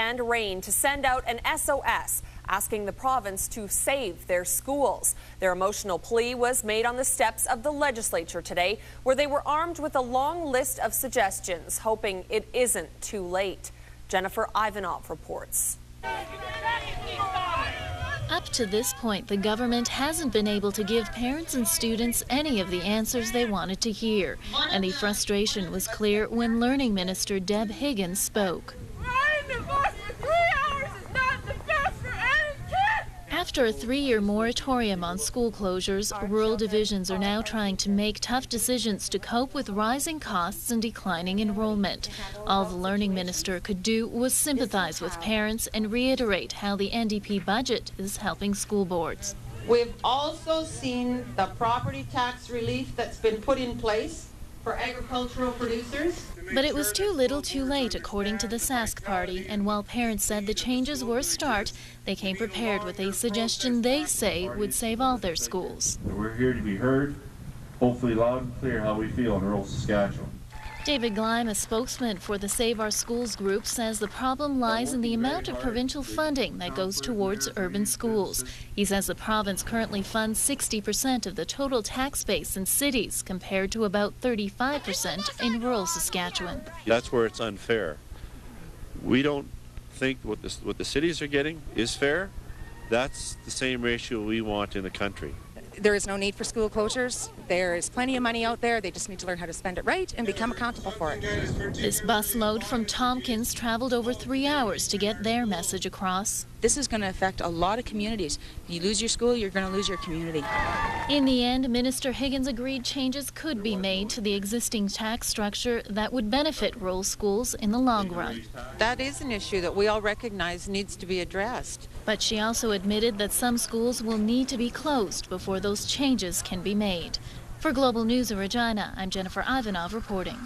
and rain to send out an SOS, asking the province to save their schools. Their emotional plea was made on the steps of the legislature today, where they were armed with a long list of suggestions, hoping it isn't too late. Jennifer Ivanov reports. Up to this point, the government hasn't been able to give parents and students any of the answers they wanted to hear. And the frustration was clear when Learning Minister Deb Higgins spoke. After a 3-year moratorium on school closures, rural divisions are now trying to make tough decisions to cope with rising costs and declining enrollment. All the Learning Minister could do was sympathize with parents and reiterate how the NDP budget is helping school boards. We've also seen the property tax relief that's been put in place for agricultural producers. But it was too little too late, according to the Sask party, and while parents said the changes were a start, they came prepared with a suggestion they say would save all their schools. We're here to be heard, hopefully loud and clear how we feel in rural Saskatchewan. David Gleim, a spokesman for the Save Our Schools group, says the problem lies in the amount of provincial funding that goes towards urban schools. He says the province currently funds 60% of the total tax base in cities, compared to about 35% in rural Saskatchewan. That's where it's unfair. We don't think what the cities are getting is fair. That's the same ratio we want in the country. There is no need for school closures. There is plenty of money out there. They just need to learn how to spend it right and become accountable for it. This busload from Tompkins traveled over 3 hours to get their message across. This is going to affect a lot of communities. If you lose your school, you're going to lose your community. In the end, Minister Higgins agreed changes could be made to the existing tax structure that would benefit rural schools in the long run. That is an issue that we all recognize needs to be addressed. But she also admitted that some schools will need to be closed before those changes can be made. For Global News in Regina, I'm Jennifer Ivanov reporting.